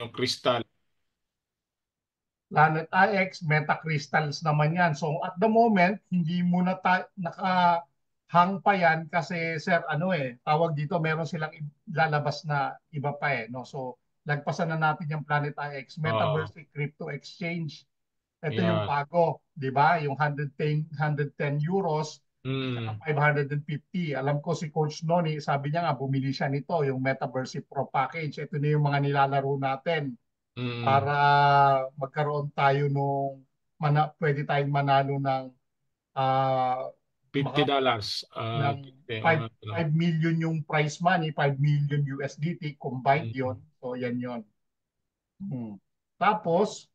Yung crystal. Planet IX, metacrystals naman yan. So at the moment, hindi mo na nakahang pa yan kasi sir, ano tawag dito, meron silang lalabas na iba pa no? So lagpasan na natin yung Planet IX, Oo. Metaverse Crypto Exchange. Ito yung Yan. bago, di ba? Yung 110 euros at saka Mm. 550. Alam ko si Coach Noni, sabi niya nga, bumili siya nito, yung Metaverse Pro Package. Ito na yung mga nilalaro natin Mm. para magkaroon tayo pwede tayong manalo ng ah, $50. ng 5 million yung prize money, 5 million USDT combined yon. Mm. So yan yon. Hmm. Tapos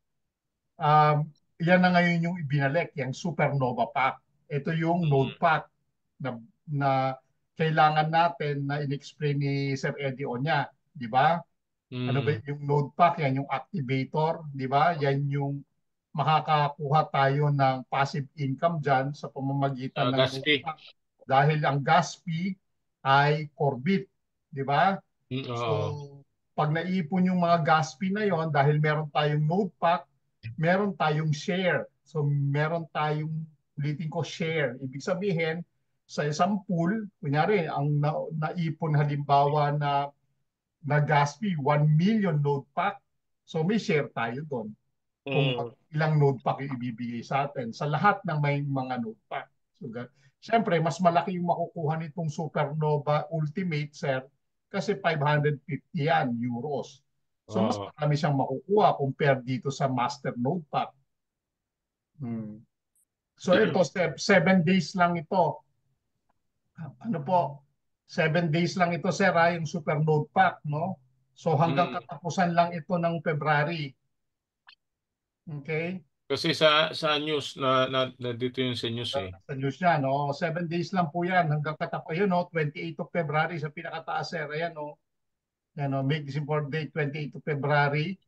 um, yan na ngayon yung ibinalik, yung Supernova Pack. Ito yung Node Pack na kailangan natin na in-explain ni Sir Eddie Onya, di ba? Ano ba Mm. yung node pack, yan yung activator, di ba? Yan yung makakakuha tayo ng passive income dyan sa pamamagitan ng Gas node fee. pack. Dahil ang gas fee ay Corbit, di ba? So, Oo. pag naipon yung mga gas fee na yon, dahil meron tayong node pack, meron tayong share. So, meron tayong, ulitin ko, share. Ibig sabihin, sa isang pool, kunyari, ang naipon halimbawa na gas fee, 1 million node pack. So may share tayo doon kung Mm. ilang node pack yung ibibigay sa atin sa lahat ng may mga node pack. So, Siyempre, mas malaki yung makukuha nitong Supernova Ultimate, sir, kasi 550 yan, euros. So, mas Oo. marami siyang makukuha compare dito sa Master Node Pack. Hmm. So, ito, 7 days lang ito. Ano po, 7 days lang ito, sir, yung Super Node Pack, no? So hanggang Mm. katapusan lang ito ng February. Okay? Kasi sa news na dito yun sa news eh. Sa news yan, no? 7 days lang po yan hanggang katapusan. Ayun, no? 28th of February sa pinakataas, sir. Ayan, no? Yan, no? Make this important date, 28th of February.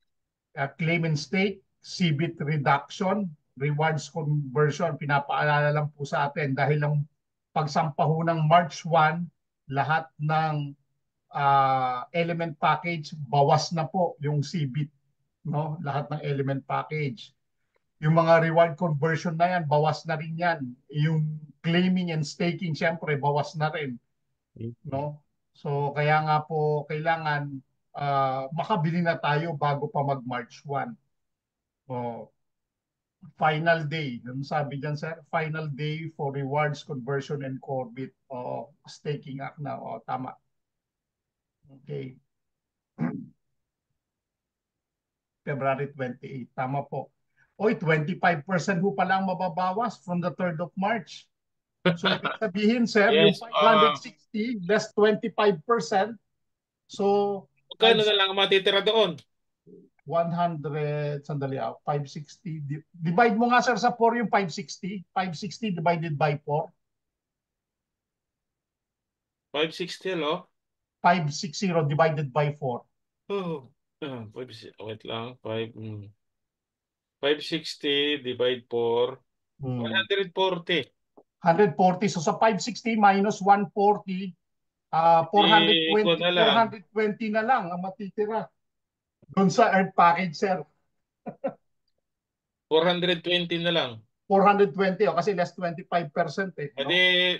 Claim and stake, CBIT reduction, rewards conversion. Pinapaalala lang po sa atin dahil lang pagsampaho ng March 1, lahat ng element package, bawas na po yung CBIT, no? Lahat ng element package. Yung mga reward conversion na yan, bawas na rin yan. Yung claiming and staking, syempre, bawas na rin, no? So, kaya nga po, kailangan makabili na tayo bago pa mag-March 1. O, final day. Yung sabi dyan, sir, final day for rewards, conversion, and Corbit. O, staking act na. O, tama. Okay. February 28. Tama po. Oy, 25% ho pala ang mababawas from the 3rd of March. So, ibig sabihin, sir, yung Yes. 560 less 25%. So, Magkano na lang ang matitira doon? 100, sandali 560. Divide mo nga, sir, sa 4 yung 560. 560 divided by 4. 560, no? 560 divided by 4. Oh. Wait lang. 560 divide 4. Hmm. 140. 140. So, sa 560 minus 140, Di ko 420, na lang. 420 na lang ang matitira. Doon sa Earth package, sir. 420 na lang. 420 kasi less 25% E di no?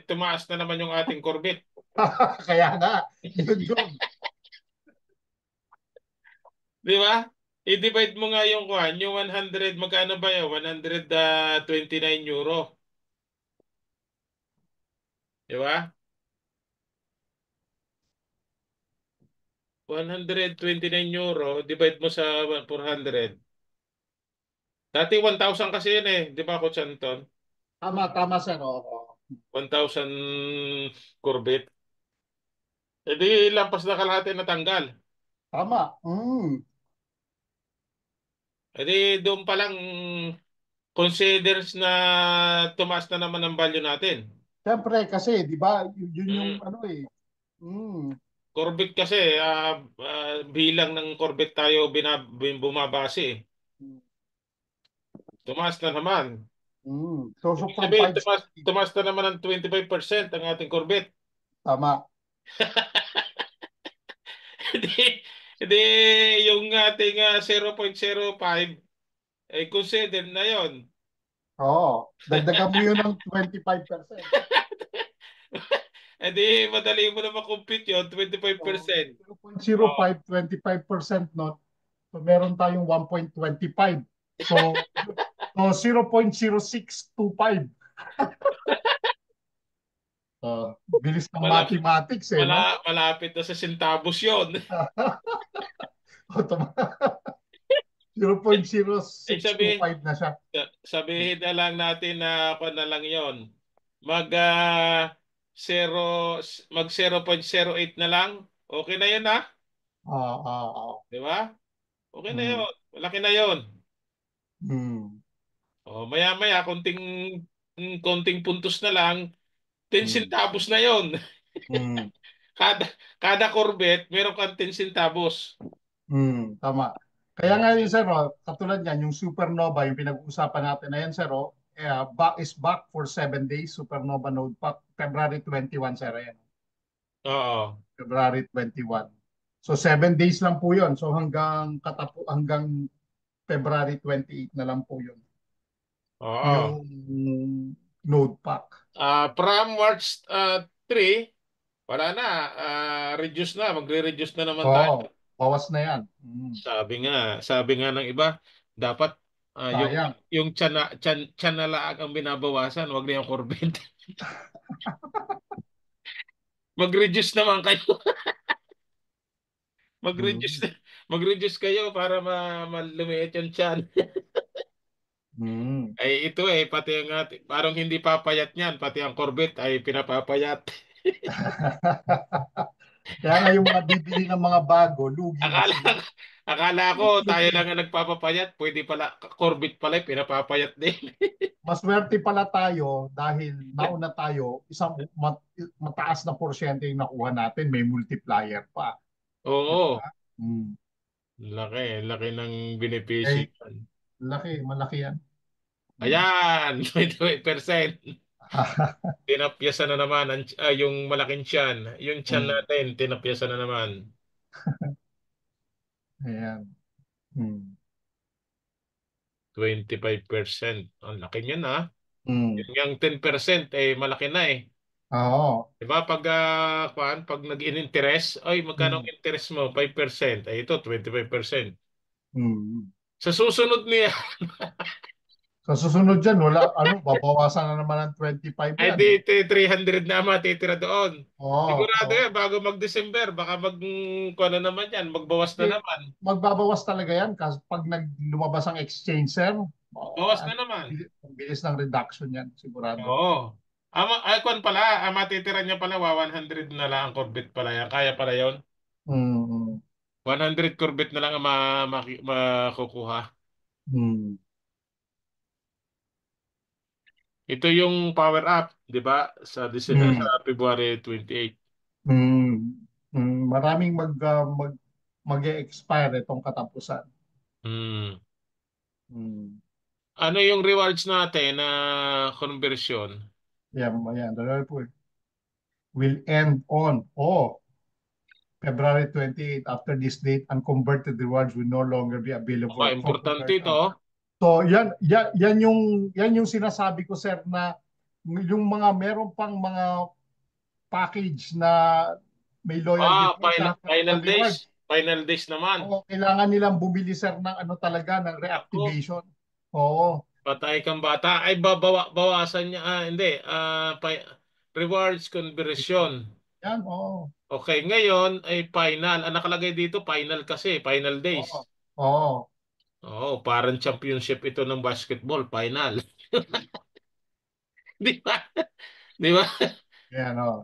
tumaas na naman yung ating Corvette. Kaya nga, yun. Di ba? I-divide mo nga yung kuhan, yung 100, magkano ba yun? 129 euro. Di ba? 129 euro, divide mo sa 400. Dati 1,000 kasi yun eh. Di ba, Coach Anton? Tama, tama sir. Oo. 1,000 Corvette. E di lampas na kalahati natanggal. Tama. E di doon pa lang considers na tumaas na naman ang value natin. Siyempre kasi, di ba, yun yung Mm. ano Mm. Corvette kasi, bilang ng Corvette tayo bumabase eh. Tumaas na naman. So Ibig from sabihin, tumaas, 560, tumaas na naman ng 25% ang ating Corvette. tama. Hindi, Hindi, yung ating 0.05, ay consider na yon. Oo. Dagdagan mo yun ng 25%. E di, madali mo na makompute yun, So, 25%. Oh. 0.05, 25% not. So, meron tayong 1.25. So 0.0625. Bilis ng Malapit, mathematics eh, no? malapit na sa centavos yun. Eh, sabi, 0.0625 na siya. sabihin na lang natin na ako na lang yon. Mag zero, mag 0.08 na lang. Okay na yun, ha? Ah, ah, ah. Di ba? Okay na Hmm. yun. Malaki na yun. Hmm. O, maya-maya, konting puntos na lang, 10 Hmm. centavos na yon. Hmm. Kada, kada Corvette, meron kang 10 centavos. Tama. Kaya nga yun, sir, oh, katulad yan, yung supernova, yung pinag-uusapan natin na yan, sir, oh, back for 7 days, supernova node pack, February 21, sir, ayan. Oo. February 21. So 7 days lang po yun. So hanggang February 28 na lang po yun. Oo. Yung node pack. From March 3, wala na. Reduce na. Magre-reduce na naman tayo. Oo, bawas na yan. Sabi nga ng iba, dapat yung Sayang. tiyan na lang ang binabawasan, wag na yung Corvette. Mag-reduce naman kayo. Mag-reduce Mm. na- mag-reduce kayo para lumiit yung tiyan. Mm. Ay ito pati yung parang hindi papayat niyan, pati ang Corvette ay pinapapayat. Kaya nga yung mga bibili ng mga bago, lugi na Akala sila. akala ko tayo Lugi. lang ang nagpapapayat, pwede pala Corvette pala pinapapayat din. Maswerte pala tayo dahil nauna tayo, isang mataas na porsyento yung nakuha natin, may multiplier pa. Oo, Mm. laki ng benepisyo. Eh, malaki yan. Mm. Ayan, 28%. Tinapyasan na naman yung malaking tiyan. Yung tiyan Mm. natin, tinapyasan na naman. Ayan. Mm. 25%. Ang laki niyan, ha. Mm. Yung 10% malaki na eh. Oo. Diba? Pag nag-in-interest, ay magkano ang Mm. interest mo? 5%. Ay ito, 25%. Mm. Sa susunod niya, Sa susunod dyan, wala, babawasan na naman ng 25 ay yan. di 300 na matitira doon. Oo. Sigurado Oo. yan, bago mag-December, baka kuha na naman yan, magbawas na Hindi, naman. magbabawas talaga yan kasi pag lumabas ang exchange, sir, Bawas na naman. ang bilis ng reduction yan, sigurado. Oo. Kwan pala, matitira niya pala, 100 na lang ang Corvette pala yan. Kaya pala yon. Mm. 100 Corvette na lang ang makukuha. Mm. Ito yung power up, di ba? Sa Mm. February 28. Mm. Maraming mag-e-expire itong katapusan. Hmm. Mm. Ano yung rewards natin na conversion? Yan, yan. Dalawa po eh. Will end on, February 28. After this date, unconverted rewards will no longer be Aba, available for importante conversion. ito. So yan yung sinasabi ko, sir, na yung mga meron pang mga package na may loyalty points Final, at meron pang rewards. final days naman. Oo, kailangan nilang bumili, sir, ng ano talaga, ng Ako, reactivation. Oo, patay kang bata. Ay, bawasan niya. Hindi. Rewards conversion. yan, oo. Okay, ngayon ay final. Ang nakalagay dito, final kasi. Final days. Oo, oo. Oo, parang championship ito ng basketball. Final. Di ba? Di ba? Yan, oo.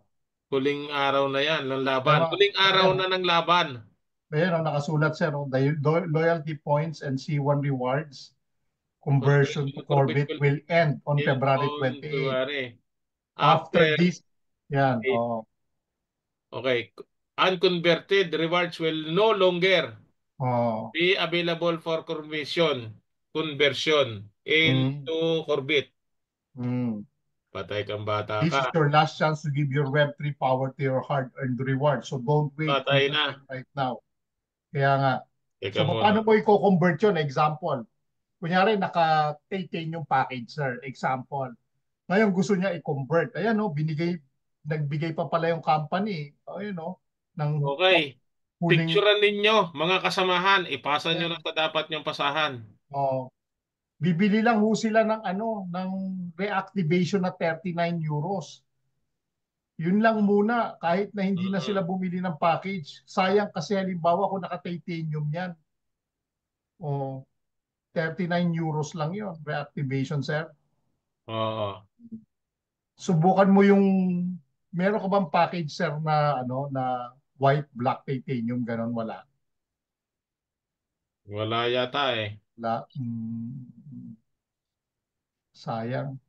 Huling araw na yan ng laban. Pero, Huling araw ayan, na ng laban. nakasulat, sir, the loyalty points and C1 rewards conversion Conversion to to Corvette Corvette will end on will February on 28. February. After After this, yan, it. oo. Okay. Unconverted rewards will no longer Oo. be available for conversion Mm, into Corvette. mm. Patay kang bata This ka. is your last chance to give your Web3 power to your hard-earned reward. So don't wait, Patay convert na. them right now. Kaya nga. Teka So, muna. paano mo i-convert yun? Example. Kunyari, naka-18 yung package, sir. Example. Ngayon, gusto niya i-convert. Ayan, no, nagbigay pa pala yung company. Ayun, no, ng Okay. huling, Picturean ninyo, mga kasamahan. Ipasa nyo ayan, lang sa dapat nyong pasahan. oh, bibili lang ho sila ng ano, ng reactivation na 39 euros. Yun lang muna, kahit na hindi na sila Mm-mm. bumili ng package. Sayang kasi halimbawa kung naka-titanium yan. O, 39 euros lang yun, reactivation, sir. Oo. Subukan mo yung, meron ka bang package, sir, na ano, na white, black, titanium, ganon, wala. Wala yata eh. Wala. Sayang.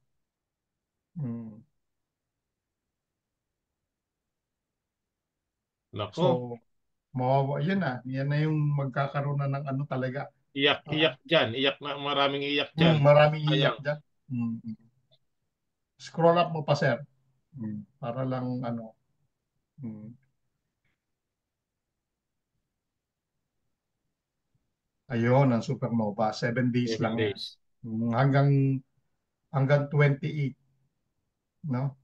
Mm. Nako. So, mawawa, yan na. Yan na yung magkakaroon na ng ano talaga. Iyak-iyak Ah, dyan. Iyak na, maraming iyak dyan. maraming iiyak Sayang. dyan. Mm. Scroll up mo pa, sir. Para lang ano. Mm. Ayun, ang supernova. 7 days 7 lang yan. days. Hanggang 28, no?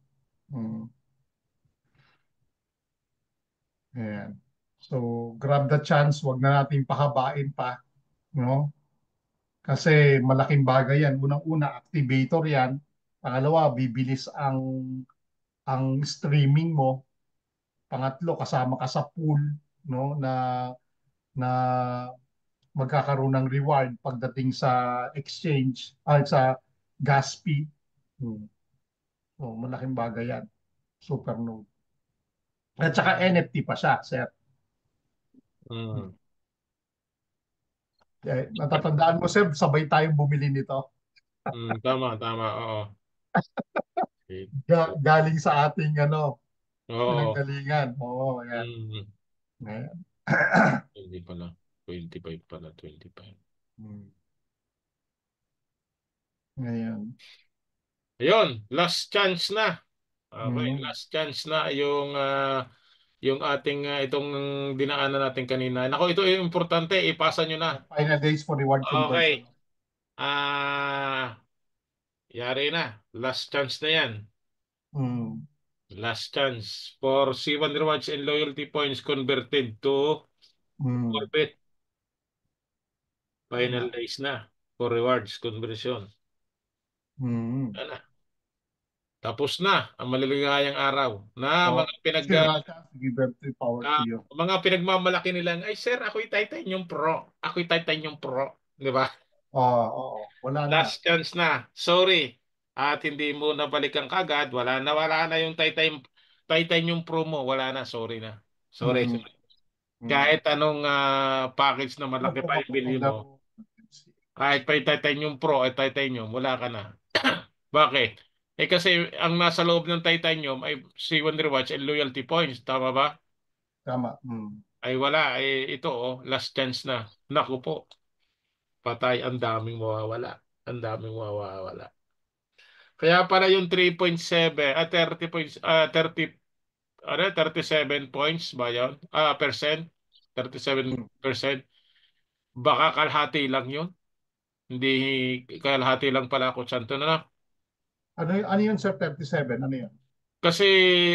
Mm. Ayan. So, grab the chance. Wag na nating pahabain pa, no? Kasi malaking bagay yan. Unang-una, activator yan. Pangalawa, bibilis ang streaming mo. Pangatlo, kasama ka sa pool, no, na magkakaroon ng reward pagdating sa exchange sa gas fee. Hmm. So, malaking bagay yan. Supernode. At saka NFT pa siya, sir. Hmm. Mm. Natatandaan mo, sir, sabay tayong bumili nito. Tama, tama. Oo. Galing sa ating ano, Oo. pinanggalingan. Oo, yan. Mm. Ngayon. Hindi pala. 25 pala. 25. Hmm. Ngayon. Ayun. Last chance na. Okay. Hmm. Last chance na yung ating itong dinaanan natin kanina. Nako, ito yung importante. Ipasa nyo na. Final days for reward conversion. Okay. Yari na. Last chance na yan. Hmm. Last chance for C1 rewards and loyalty points converted to Hmm. Orbit. Final Tama. days na for rewards conversion. Hmm. Yan na. Tapos na ang maliligayang araw na So, mga pinag si Russia, give every power to ah, you. mga pinagmamalaki nilang, ay sir, ako'y Titanium Pro. Ako'y Titanium Pro. Di ba? Oo. Wala na. Last chance na. Sorry. At hindi mo nabalikan kagad. Wala na yung Titanium Pro mo. Wala na. Sorry na. Sorry. Hmm. Hmm. Kahit anong package na Ano malaki po pa yung bili mo, mapapaglaro? kahit pa yung Titanium Pro at Titanium, wala ka na. Bakit? Eh kasi ang nasa loob ng Titanium ay C1 rewards and loyalty points. Tama ba? Tama. Hmm. Ay wala. Ito last chance na. Naku po. Patay. Ang daming mawawala. Ang daming mawawala. Kaya pala yung 3.7, 30 points, 37 points ba yun? Percent? 37%. Baka kalahati lang yun. Hindi kalahati lang pala ako santo na. Ano yun, sir, 37? Ano yun? Kasi,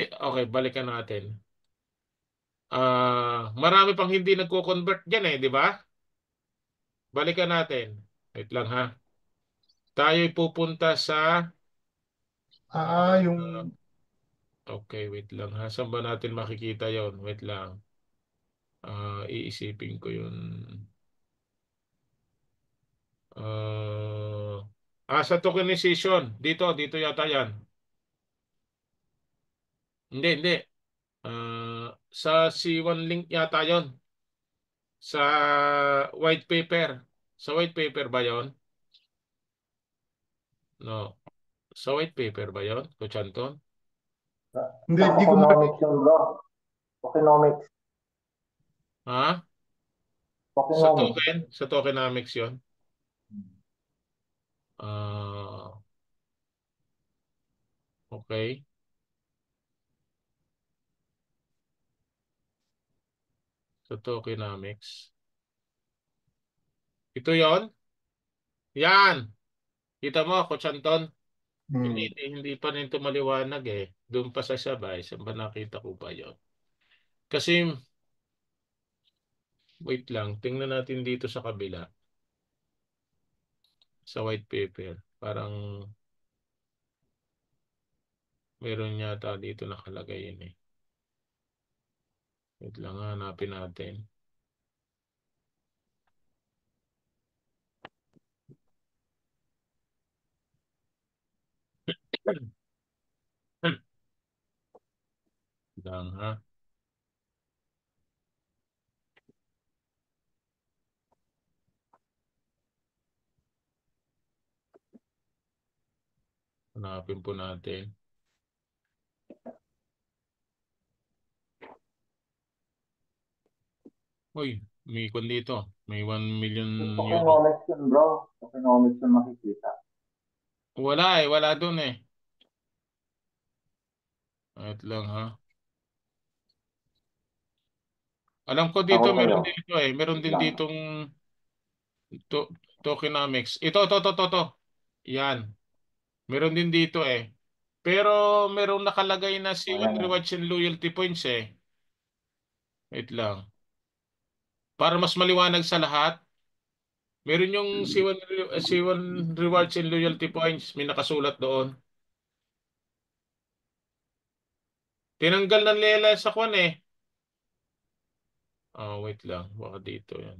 okay, balikan natin. Marami pang hindi nagko-convert dyan di ba? Balikan natin. Wait lang ha. Tayo'y pupunta sa, ah, Yung, okay, wait lang ha. Saan ba natin makikita yon? Wait lang. Iisipin ko yun. Sa tokenization. Dito yata yan. Hindi. Sa C1 link yata yon. Sa white paper. Sa white paper ba yon? No. Sa white paper ba yon, Coach Anton? hindi, Sa hindi ko tokenomics yun, bro. Tokenomics. Ha? Sa Tokenomics. token? Sa tokenomics yon? Ah, okay. Sa tokenomics. Ito yon. Yan. Kita mo, Coach Anton? Hindi, Hmm. hindi pa rin ito maliwanag eh. Doon pa sa sabay. Saan ba nakita ko ba yon? Kasi, wait lang. Tingnan natin dito sa kabila. Sa white paper. Parang meron yata dito nakalagay yun eh. Wait lang, hanapin natin. Lang ha. Hanapin po natin. Uy, may ikon dito. May 1 million euro. Tokenomics yun, bro. Tokenomics yung makikita. Wala eh, wala doon eh. Wait lang ha. Alam ko Ako dito, sa'yo. meron dito eh. Meron Wait din lang. ditong to tokenomics. Ito. Yan. Meron din dito eh. Pero merong nakalagay na O, C1 yan na. rewards and loyalty points eh. Wait lang. Para mas maliwanag sa lahat, meron yung C1 rewards and loyalty points. May nakasulat doon. Tinanggal ng Lela sa kwan eh. Wait lang. Baka dito yan.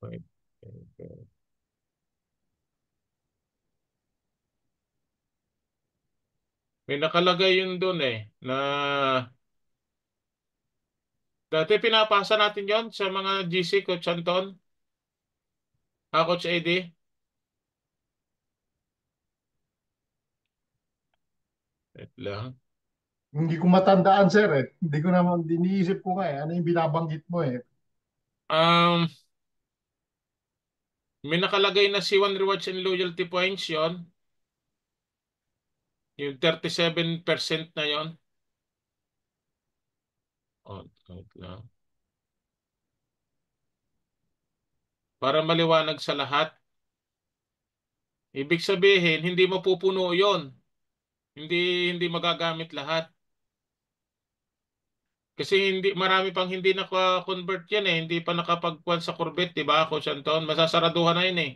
Wait. Okay. May nakalagay yun doon eh. Na dati pinapasa natin yon sa mga GC, Coach Anton. Coach AD. Wait lang. Hindi ko matandaan, sir, eh. Hindi ko naman, diniisip ko nga, eh. Ano yung binabanggit mo, eh. Um, may nakalagay na C1 rewards and loyalty points yon. Yung 37% na yon. Wait lang. Para maliwanag sa lahat. Ibig sabihin, hindi mapupuno yon. Hindi hindi magagamit lahat. Kasi hindi marami pang hindi naka-convert yan eh. Hindi pa nakapagkuhan sa Corvette, 'di ba, Coach Anton? Masasaraduhan na yun eh.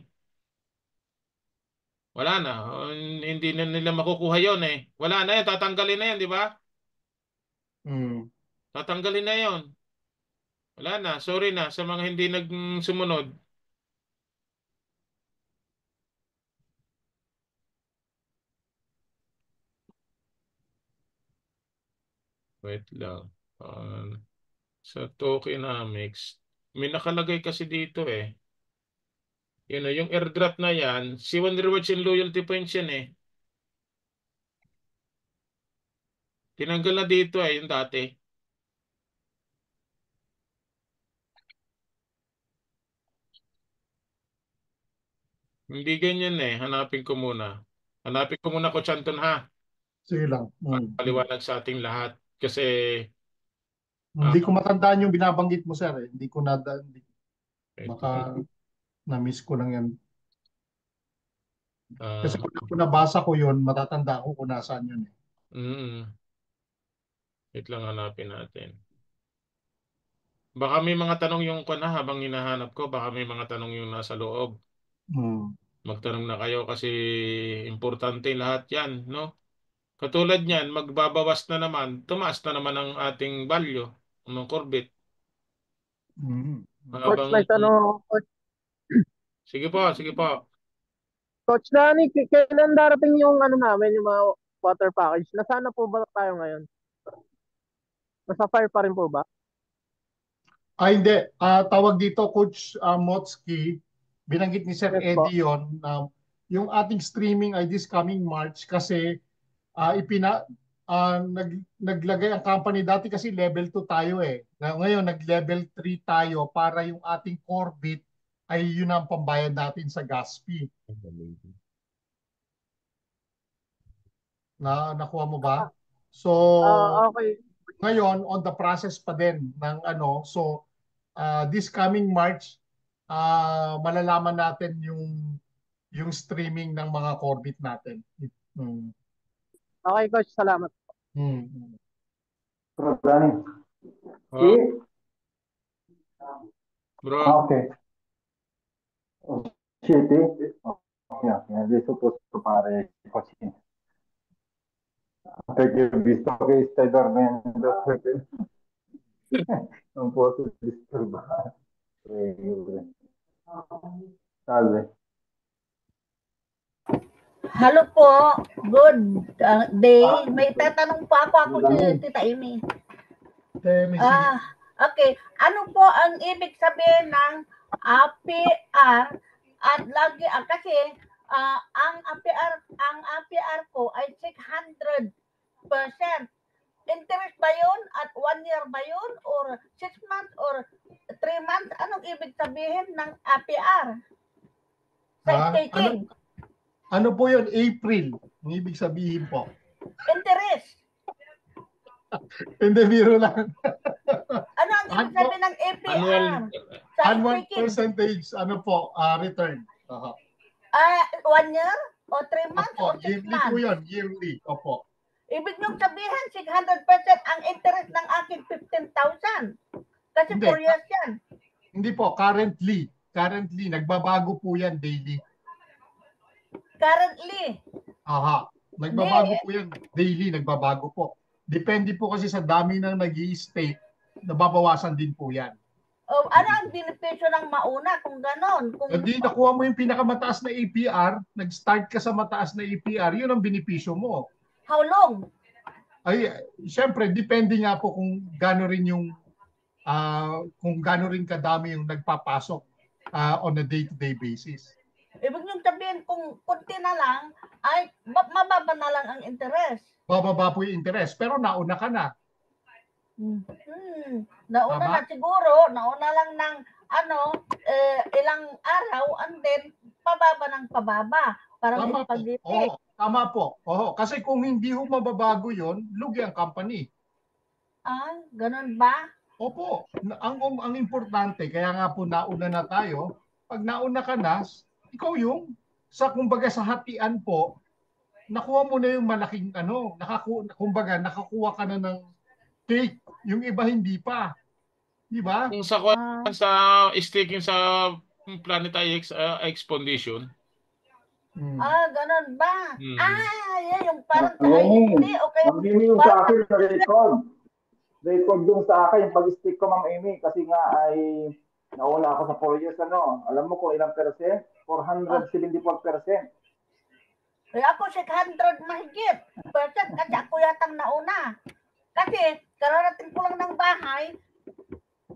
Wala na. Hindi na nila makukuha yon eh. Wala na yun. Tatanggalin na yan, di ba? Hmm. Tatanggalin na yon. Wala na. Sorry na sa mga hindi nagsumunod. Wait lang. Sa tokenomics, may nakalagay kasi dito eh. Yun yung airdrop na yan, C1 rewards and loyalty points yan eh. Tinanggal na dito eh, yung dati. Hindi ganyan eh. Hanapin ko muna. Hanapin ko muna ko Chanton ha. Sige lang. Para Hmm. paliwanag sa ating lahat. Kasi, Hindi ah, ko matandaan yung binabanggit mo, sir, eh. Hindi ko na, hindi, wait baka lang. na-miss ko lang yan. Kasi Ah, kung nabasa ko yun, matatanda ko kung nasaan yun, eh. mm, wait lang hanapin natin. Baka may mga tanong yung kuna habang hinahanap ko. Baka may mga tanong yung nasa loob. Hmm. Magtanong na kayo kasi importante lahat yan, no? Katulad niyan, magbabawas na naman, tumaas na naman ang ating value ng Corvette. Hmm. Coach, Habang, may tanong ako, Coach. sige po. Coach Danny, kailan darating yung ano namin, yung mga water package? Nasaan na po ba tayo ngayon? Nasa fire pa rin po ba? Hindi. Tawag dito, Coach Motsky, binanggit ni Sir Yes po. Eddie yun, na yung ating streaming ay this coming March kasi naglagay ang company dati kasi level 2 tayo eh. Ngayon nag-level 3 tayo para yung ating Corvette ay yun ang pambayad natin sa gas fee. Nakuha mo ba? So, Okay. ngayon, on the process pa din ng ano. So, this coming March, malalaman natin yung streaming ng mga Corbit natin. Hmm. Okay, Coach. Salamat. Hmm. Bro, Danny. Oh, Eh, bro, okay. Oh, shit, eh. Okay, okay. Adesso posso fare così. Perché ho visto che stai dormendo, perché non posso disturbare. Prego. Salve. Hello po. Good day. May tatanong po ako si Tita Amy. Okay. Ano po ang ibig sabihin ng APR? At lagi kasi ang APR ko ay 600%. Interest ba yun? At 1 year ba yun? Or 6 months? Or 3 months? Anong ibig sabihin ng APR? Sa staking. Ano po yun? April. Ang ibig sabihin po. Interest. Hindi, biro lang. Ano ang ibig sabihin ng APR? annual, Sa Annual staking. percentage, ano po, return. 1 year? O 3 months? Opo, O 6 yearly po months? yun. Yearly. Opo. Ibig niyong sabihin, 600% ang interest ng akin 15,000. Kasi Hindi. 4 years yan. Hindi po, currently. Currently, nagbabago po yan daily. Currently. Nagbabago po yan daily, nagbabago po. Depende po kasi sa dami ng nag-i-state, nababawasan din po yan. Ano ang benepisyo ng mauna kung ganon? Hindi nakuha mo yung pinakamataas na APR, nag-start ka sa mataas na APR, yun ang benepisyo mo. How long? Ay, syempre, depende nga po kung gaano rin kadami yung nagpapasok on a day-to-day basis. Ibig niyong sabihin kung kunti na lang, ay mababa na lang ang interest. Bababa po yung interest, pero nauna ka na. Nauna Tama? na siguro, nauna lang ng ilang araw and then pababa ng pababa. Parang Tama po. spaghetti. Tama po. Kasi kung hindi ho mababago yon, lugi ang company. Ganun ba? Opo. Ang importante, kaya nga po nauna na tayo. Pag nauna ka na, ikaw kumbaga sa hatian po, nakuha mo na yung malaking nakakuha ka na ng cake. Yung iba hindi pa. Di ba? kung sa staking sa Planet IX Expedition. Ganun ba? Yan yung parang sa Ma'am INC o kaya Amy, yung sa akin, record. Record yung sa akin, yung pag-stick ko, Ma'am Amy, kasi nga ay nauna ako sa 4 years, alam mo kung ilang percent? 474%. Ako 600 mahigit percent kasi ako yatang nauna. Kasi kararating ko lang ng bahay,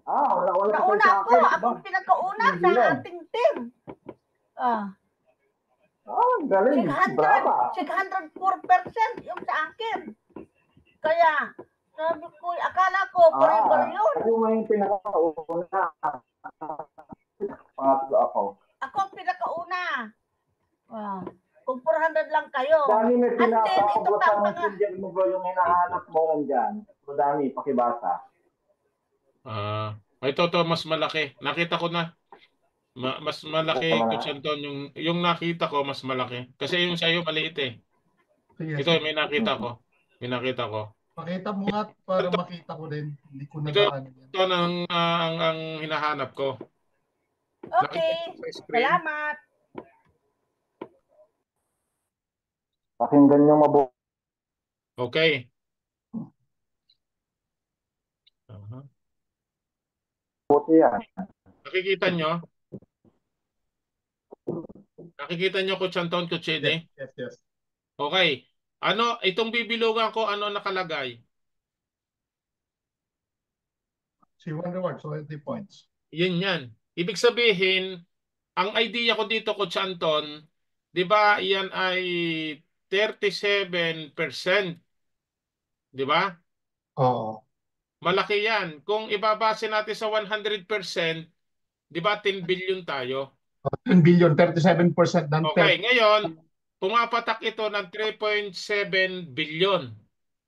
Wala ka nauna sa ako, akin. akong pinakauna sa ating team. Galing. Brava. 604% yung sa akin. Kaya, sabi ko, akala ko, forever yun. Ano nga yung pinakauna? Pangatlo ako. Ako ang pinakauna. Kung 400 lang kayo. Dani, may And then, ito pinapakabot pa, ng mga, messenger mo bro, yung hinahanap mo nandyan. So, Dani, pakibasa. Ito mas malaki. Nakita ko na. Mas malaki, Coach Anton, yung nakita ko mas malaki. Kasi yung sa'yo maliit eh. Ito may nakita ko. Pakita mo nga para makita ko din. Hindi ko na Ito yan. ang hinahanap ko. okay. Salamat. Pakinggan nyo mabuti. Okay. Yan. Nakikita nyo? Nakikita nyo, Coach Anton, Coach Ede? Yes. Okay. Itong bibilugan ko, ano nakalagay? C1 reward, so 20 points. Yan. Ibig sabihin, ang idea ko dito, Coach Anton, di ba, yan ay 37%. Di ba? Oo. Malaki yan. Kung ibabase natin sa 100%, di ba 10 billion tayo? 10 billion, 37% ng Okay, ngayon, pumapatak ito ng 3.7 billion.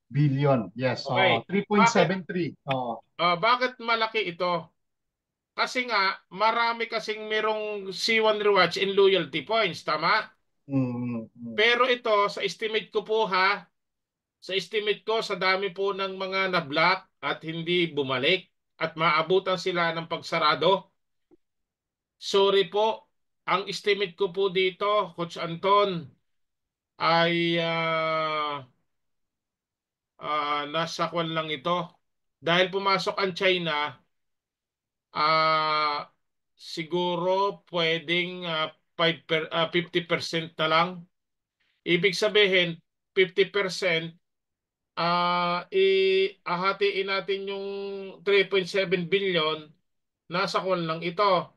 billion. Yes. Okay. 3.73. Bakit malaki ito? Kasi nga, marami kasing merong C1 rewards and loyalty points, tama? Pero ito, sa estimate ko po ha, sa estimate ko, sa dami po ng mga na-block at hindi bumalik at maabutan sila ng pagsarado. Sorry po, ang estimate ko po dito, Coach Anton, ay nasa kwan lang ito. Dahil pumasok ang China, ah siguro pwedeng 50% na lang. Ibig sabihin, 50%, ihahatiin natin yung 3.7 billion, nasa kwan lang ito.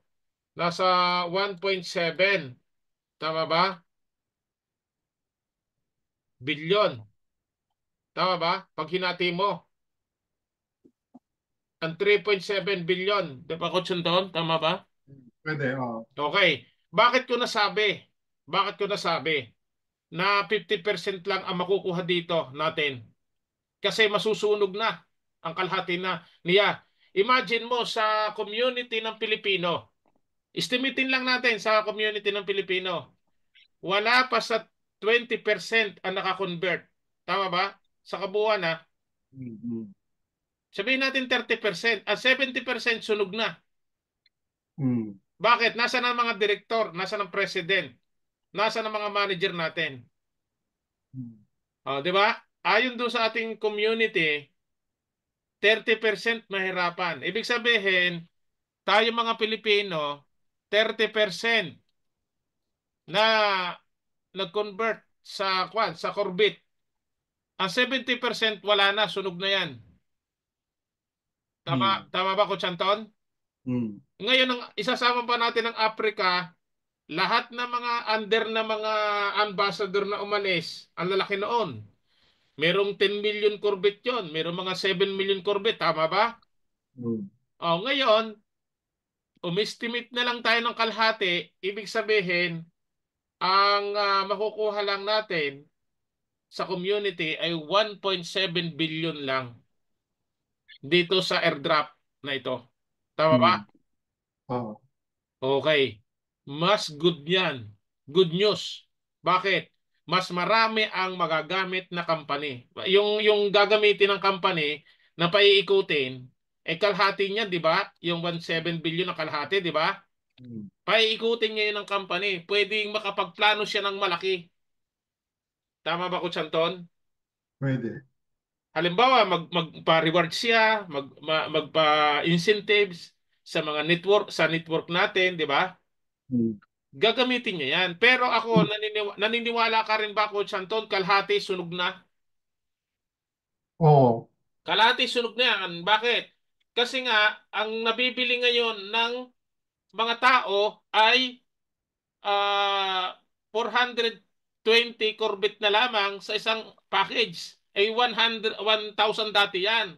Nasa 1.7. Tama ba? Billion. Tama ba? Pag hinati mo, ang 3.7 billion. Di ba, Coach Anton? Tama ba? Pwede. Okay. Bakit ko nasabi? Bakit ko nasabi na 50% lang ang makukuha dito natin? Kasi masusunog na ang kalahati na niya. Imagine mo sa community ng Pilipino. Estimatein lang natin sa community ng Pilipino. Wala pa sa 20% ang nakakonvert. Tama ba? Sa kabuuan na. Sabihin natin 30%. At 70% sunog na. Bakit? Nasa ng mga direktor? Nasa ng president? Nasa ng mga manager natin? Di ba? Ayon doon sa ating community, 30% mahirapan. Ibig sabihin, tayo mga Pilipino, 30% na nag-convert sa Corbit. Ang 70% wala na, sunog na yan. Tama ba, Coach Anton? Ngayon, isasama pa natin ang Africa, lahat ng mga under na mga ambassador na umalis, ang lalaki noon. Merong 10 million Corbit yon, merong mga 7 million Corbit, tama ba? Ngayon, umestimate na lang tayo ng kalahati, ibig sabihin, ang makukuha lang natin sa community ay 1.7 billion lang dito sa airdrop na ito. Tama ba? Okay. Mas good yan. Good news. Bakit? Mas marami ang magagamit na company. Yung gagamitin ng company na paiikutin, kalahati niyan, di ba? Yung 1.7 billion na kalahati, di ba? Paiikutin niya yun ng company. Pwedeng makapagplano siya ng malaki. Tama ba, Coach Anton? Pwede. Halimbawa, magpa-reward siya, magpa-incentives sa mga network natin, di ba? Gagamitin niya yan. Pero ako, naniniwala ka rin ba, Coach Anton, kalahati sunog na? Oo. Kalahati sunog na yan. Bakit? Kasi nga, ang nabibili ngayon ng mga tao ay 420 Corbett na lamang sa isang package. 1,000 dati yan.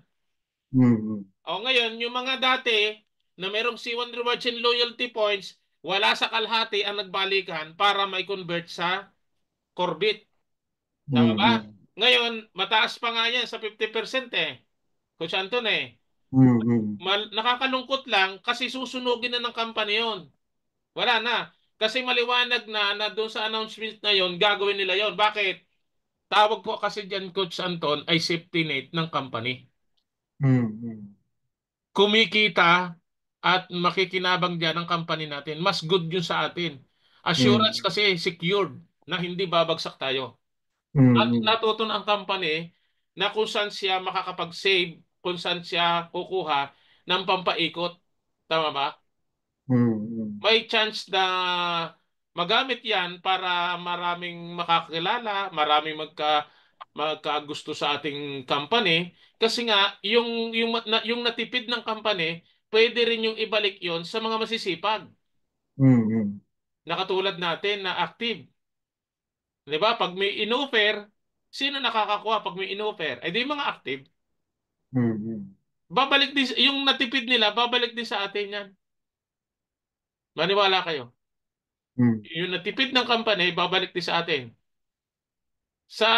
Ngayon, yung mga dati na merong C1 Rewards and Loyalty Points, wala sa kalahati ang nagbalikan para may convert sa Corbett. Tama ba? Ngayon, mataas pa nga yan sa 50% eh. Coach Anton eh. Nakakalungkot lang kasi susunugin na ng company yun. Wala na. Kasi maliwanag na doon sa announcement na yon, gagawin nila yon. Bakit? Tawag po kasi dyan, Coach Anton, ay safety net ng company. Kumikita at makikinabang dyan ang company natin. Mas good yun sa atin. Assurance kasi secured na hindi babagsak tayo. At natuto ang company na kung saan siya makakapag-save, kung saan siya kukuha ng pampaikot. Tama ba? May chance na magamit yan para maraming makakilala, maraming magkagusto sa ating company. Kasi nga, yung natipid ng company, pwede rin yung ibalik yon sa mga masisipag. Na katulad natin na active. Di ba? Pag may in-offer, sino nakakakuha pag may in-offer? Di mga active. Babalik din, yung natipid nila, babalik din sa atin yan. Maniwala kayo. Yung natipid ng company, babalik din sa atin. Sa,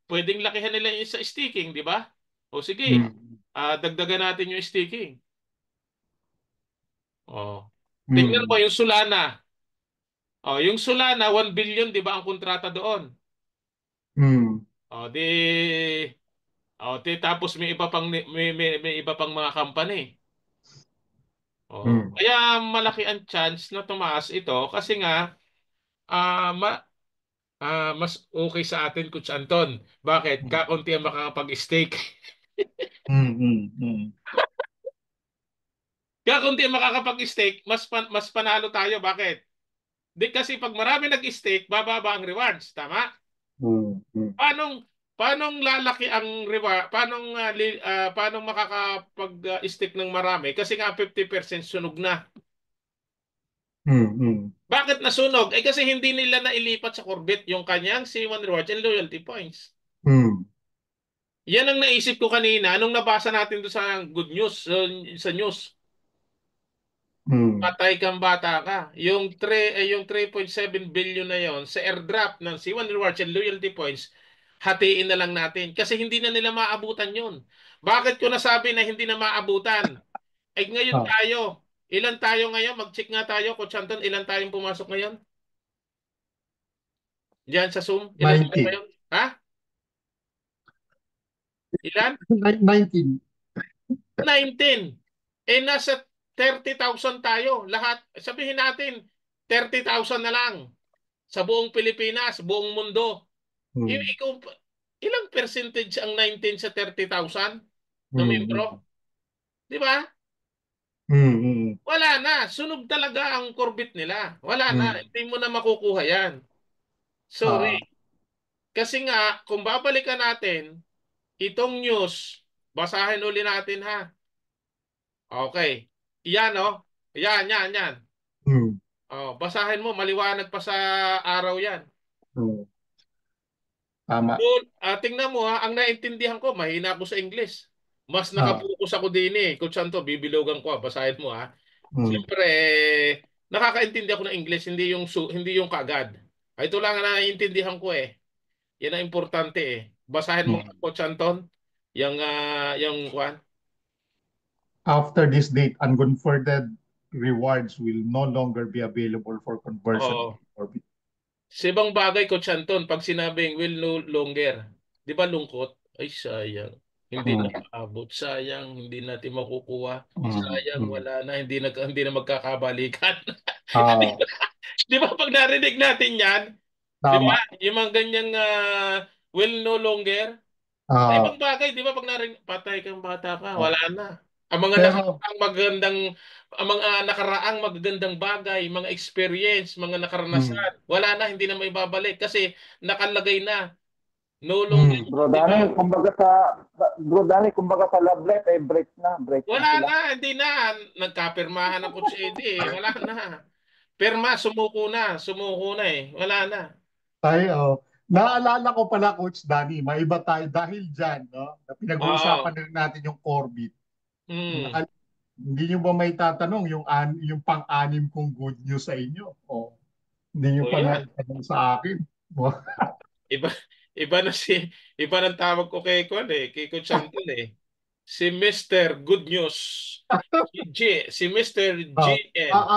pwedeng lakihan nila yung sa staking, di ba? O sige, Mm. dagdagan natin yung staking. Oh. Tingnan mo Mm. yung Solana. Oh, yung Solana, 1 billion, di ba ang kontrata doon? Mm. Oh, tapos may iba pang mga company. Oh, Mm. kaya malaki ang chance na tumaas ito kasi nga ah, ma, mas okay sa atin, Coach Anton. Bakit? Kaunti ang makakapag-stake. Mm. Mm. Mm. Kaunti ang makakapag-stake, mas panalo tayo. Bakit? Di kasi pag marami nag-stake, bababa ang rewards, tama? Mm. Mm. Paanong lalaki ang reward? Paanong makakapag-stake ng marami? Kasi nga 50% sunog na. Mm. Mm. Bakit nasunog? Eh kasi hindi nila nailipat sa Corbit yung kanyang C1 rewards and loyalty points. Mm. Yan ang naisip ko kanina nung nabasa natin doon sa good news, sa news. Mm. Patay kang bata ka. Yung 3.7 billion na yon sa airdrop ng C1 rewards and loyalty points, hatiin na lang natin kasi hindi na nila maabutan yun. Bakit ko nasabi na hindi na maabutan? Eh ngayon Ah, tayo. Ilan tayo ngayon? Mag-check nga tayo, Coach Anton, ilan tayong pumasok ngayon? Diyan sa Zoom, ilan tayo 19. ngayon? Ha? Ilan? 19. 19. Eh nasa 30,000 tayo. Lahat, sabihin natin, 30,000 na lang sa buong Pilipinas, buong mundo. Mm. Ikaw, ilang percentage ang 19 sa 30,000 na Mm. membro? Di ba? Mm. Mm. Wala na. Sunog talaga ang Corbit nila. Wala na. Mm. Hindi mo na makukuha yan. Sorry. Ah, Kasi nga, kung babalikan natin, itong news, basahin uli natin ha. Okay. Yan oh. Yan. mm. Oh, basahin mo, maliwanag pa sa araw yan. Mm. Tama. Doon, tingnan mo ha, ang naintindihan ko, mahina ako sa English. Mas Ah, nakapokus ako din eh. Kung saan to, bibilogan ko. Basahin mo ha. mm. Siyempre, nakakaintindi ako ng English, hindi yung kaagad. Ito lang ang naiintindihan ko eh. Yan ang importante eh. Basahin mo nga, Mm. Coach Anton. Yung kwan. After this date, unconverted rewards will no longer be available for conversion Oo. into orbit. Sa ibang bagay, Coach Anton, pag sinabing will no longer, di ba lungkot? Ay, sayang. Hindi na Mm. maabot. Sayang, hindi natin makukuha. Mm. Sayang, Mm. wala na. Hindi na magkakabalikan. Ah, Di ba pag narinig natin yan, di ba? tama. Yung mga ganyang will no longer. Sa Ah, ibang bagay, di ba pag narinig, patay kang bata ka, ah. wala na. Ang mga Pero, nakaraang magagandang, ang mga nakaraang magagandang bagay, mga experience, mga mm. nakaranasan, wala na, hindi na may babalik kasi nakalagay na. No longer, Mm. Bro di ba? Danny, kumbaga sa love life, break na Wala sila. na, hindi na. Nagkapirmahan ng Coach Eddie, wala na. Pirma, sumuko na eh. Wala na. Tayo, naalala ko pala, Coach Danny, maiba tayo dahil dyan, no? Na pinag-uusapan Oo. na rin natin yung Corbit. Hmm. Hindi nyo ba may tatanong yung pang-anim kong good news sa inyo? O hindi nyo O pa yan. naitanong sa akin? Iba, iba na iba ng tawag ko kay Coach Anton eh. Si Mr. Good News. Si Mr. Ah, GN. ah,